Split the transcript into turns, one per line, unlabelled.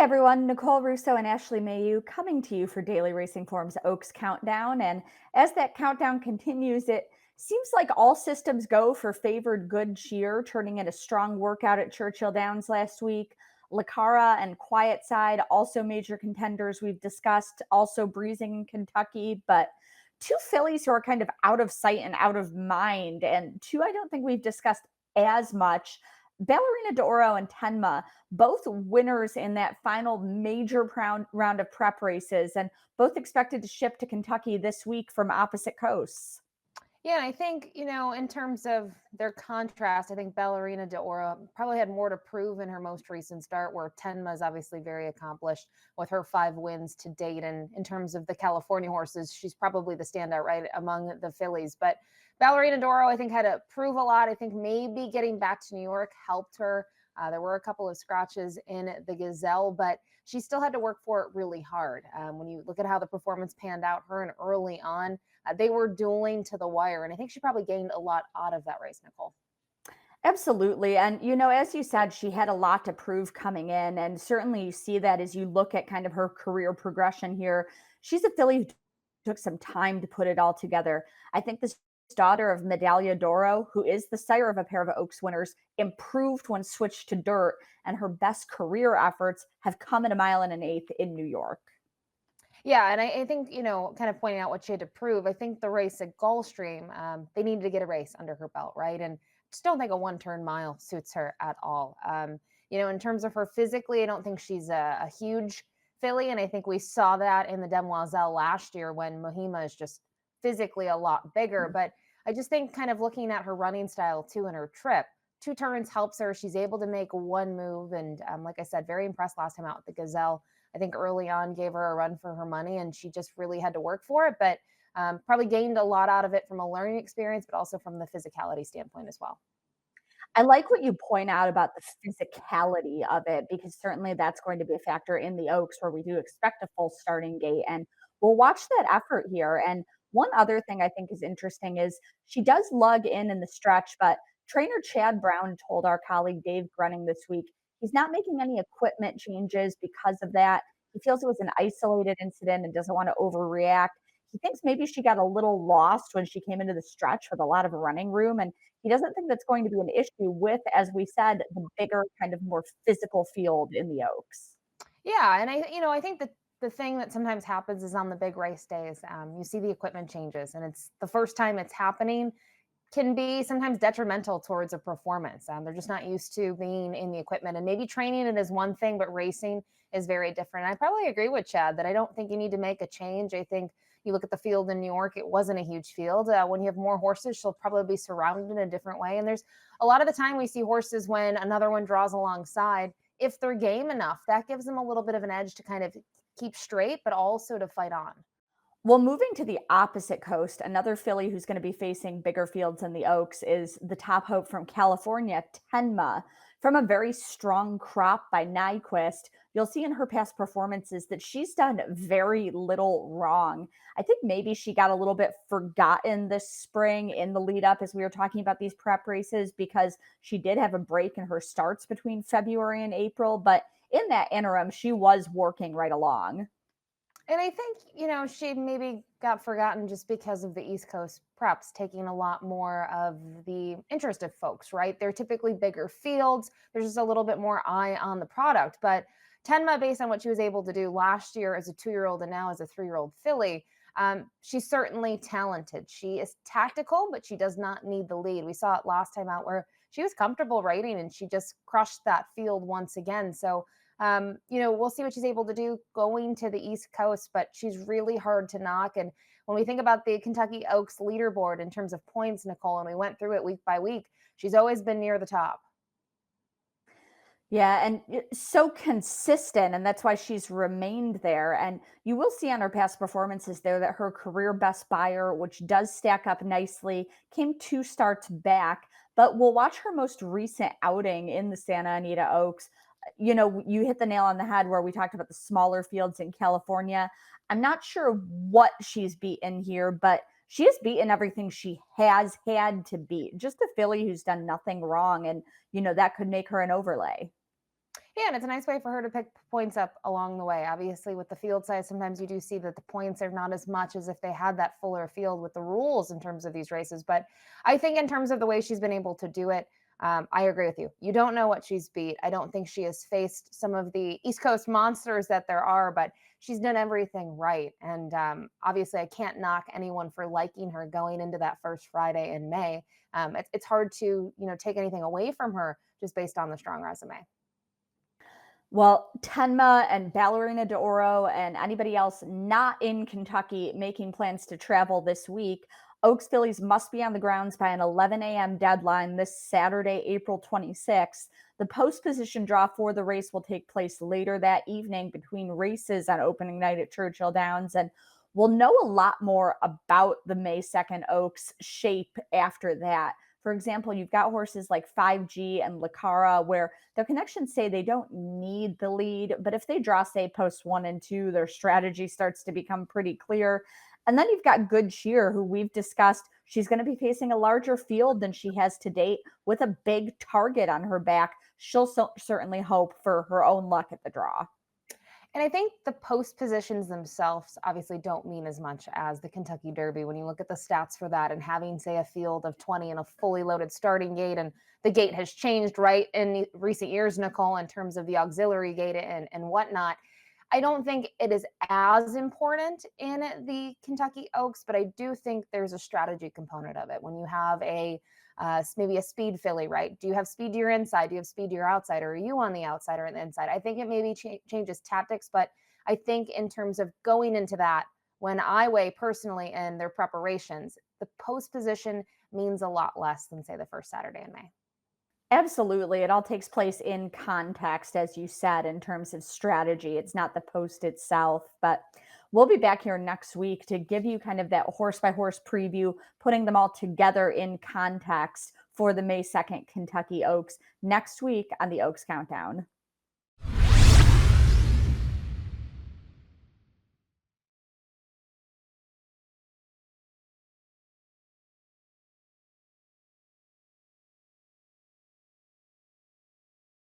Everyone, Nicole Russo and Ashley Mayu coming to you for Daily Racing Form's Oaks Countdown. And as that countdown continues, it seems like all systems go for favored good cheer, turning in a strong workout at Churchill Downs last week. Lacara and Quiet Side, also major contenders we've discussed, also breezing in Kentucky, but two fillies who are kind of out of sight and out of mind, and two I don't think we've discussed as much. Ballerina dOro and Tenma, both winners in that final major round of prep races, and both expected to ship to Kentucky this week from opposite coasts.
Yeah, and I think, in terms of their contrast, I think Ballerina dOro probably had more to prove in her most recent start, where Tenma is obviously very accomplished with her 5 wins to date. And in terms of the California horses, she's probably the standout, right, among the fillies. But Ballerina dOro, I think, had to prove a lot. I think maybe getting back to New York helped her. There were a couple of scratches in the Gazelle, but she still had to work for it really hard. When you look at how the performance panned out, her and early on, they were dueling to the wire, and I think she probably gained a lot out of that race, Nicole.
Absolutely. And, as you said, she had a lot to prove coming in. And certainly you see that as you look at kind of her career progression here. She's a filly who took some time to put it all together. I think this daughter of Medaglia d'Oro, who is the sire of a pair of Oaks winners, improved when switched to dirt. And her best career efforts have come at a mile and an eighth in New York.
Yeah, and I think, kind of pointing out what she had to prove, I think the race at Gulfstream, they needed to get a race under her belt, right? And just don't think a one-turn mile suits her at all. In terms of her physically, I don't think she's a huge filly, and I think we saw that in the Demoiselle last year when Mohima is just physically a lot bigger. But I just think kind of looking at her running style too in her trip, 2 turns helps her. She's able to make one move, and like I said, very impressed last time out with the Gazelle. I think early on gave her a run for her money, and she just really had to work for it. But probably gained a lot out of it from a learning experience, but also from the physicality standpoint as well.
I like what you point out about the physicality of it because certainly that's going to be a factor in the Oaks where we do expect a full starting gate. And we'll watch that effort here. And one other thing I think is interesting is she does lug in the stretch, but trainer Chad Brown told our colleague Dave Grunning this week he's not making any equipment changes because of that. He feels it was an isolated incident and doesn't want to overreact. He thinks maybe she got a little lost when she came into the stretch with a lot of running room. And he doesn't think that's going to be an issue with, as we said, the bigger, kind of more physical field in the Oaks.
Yeah, and I think that the thing that sometimes happens is on the big race days, you see the equipment changes, and it's the first time it's happening can be sometimes detrimental towards a performance. They're just not used to being in the equipment, and maybe training it is one thing, but racing is very different. I probably agree with Chad that I don't think you need to make a change. I think you look at the field in New York, it wasn't a huge field. When you have more horses, she'll probably be surrounded in a different way. And there's a lot of the time we see horses when another one draws alongside. If they're game enough, that gives them a little bit of an edge to kind of keep straight, but also to fight on.
Well, moving to the opposite coast, another filly who's going to be facing bigger fields in the Oaks is the top hope from California, Tenma. From a very strong crop by Nyquist, you'll see in her past performances that she's done very little wrong. I think maybe she got a little bit forgotten this spring in the lead up as we were talking about these prep races because she did have a break in her starts between February and April. But in that interim, she was working right along.
And I think, she maybe got forgotten just because of the East Coast preps taking a lot more of the interest of folks, right? They're typically bigger fields. There's just a little bit more eye on the product. But Tenma, based on what she was able to do last year as a 2-year-old and now as a 3-year-old filly, she's certainly talented. She is tactical, but she does not need the lead. We saw it last time out where she was comfortable riding and she just crushed that field once again. So we'll see what she's able to do going to the East Coast, but she's really hard to knock. And when we think about the Kentucky Oaks leaderboard in terms of points, Nicole, and we went through it week by week, she's always been near the top.
Yeah, and so consistent, and that's why she's remained there. And you will see on her past performances there that her career best buyer, which does stack up nicely, came 2 starts back. But we'll watch her most recent outing in the Santa Anita Oaks. You hit the nail on the head where we talked about the smaller fields in California. I'm not sure what she's beaten here, but she has beaten everything she has had to beat. Just a filly who's done nothing wrong, and that could make her an overlay.
Yeah, and it's a nice way for her to pick points up along the way. Obviously, with the field size, sometimes you do see that the points are not as much as if they had that fuller field with the rules in terms of these races. But I think in terms of the way she's been able to do it, I agree with you. You don't know what she's beat. I don't think she has faced some of the East Coast monsters that there are, but she's done everything right. And obviously, I can't knock anyone for liking her going into that first Friday in May. It's hard to take anything away from her just based on the strong resume.
Well, Tenma and Ballerina dOro and anybody else not in Kentucky making plans to travel this week, Oaks Phillies must be on the grounds by an 11 a.m. deadline this Saturday, April 26th. The post position draw for the race will take place later that evening between races on opening night at Churchill Downs. And we'll know a lot more about the May 2nd Oaks shape after that. For example, you've got horses like 5G and Lakara, where their connections say they don't need the lead, but if they draw, say, post 1 and 2, their strategy starts to become pretty clear. And then you've got Good Cheer, who we've discussed. She's going to be facing a larger field than she has to date with a big target on her back. She'll certainly hope for her own luck at the draw.
And I think the post positions themselves obviously don't mean as much as the Kentucky Derby when you look at the stats for that and having, say, a field of 20 and a fully loaded starting gate. And the gate has changed, right, in recent years, Nicole, in terms of the auxiliary gate and whatnot. I don't think it is as important in the Kentucky Oaks, but I do think there's a strategy component of it. When you have maybe a speed filly, right? Do you have speed to your inside? Do you have speed to your outside? Or are you on the outside or on the inside? I think it maybe changes tactics, but I think in terms of going into that, when I weigh personally in their preparations, the post position means a lot less than, say, the first Saturday in May.
Absolutely. It all takes place in context, as you said, in terms of strategy. It's not the post itself. But we'll be back here next week to give you kind of that horse by horse preview, putting them all together in context for the May 2nd Kentucky Oaks next week on the Oaks Countdown.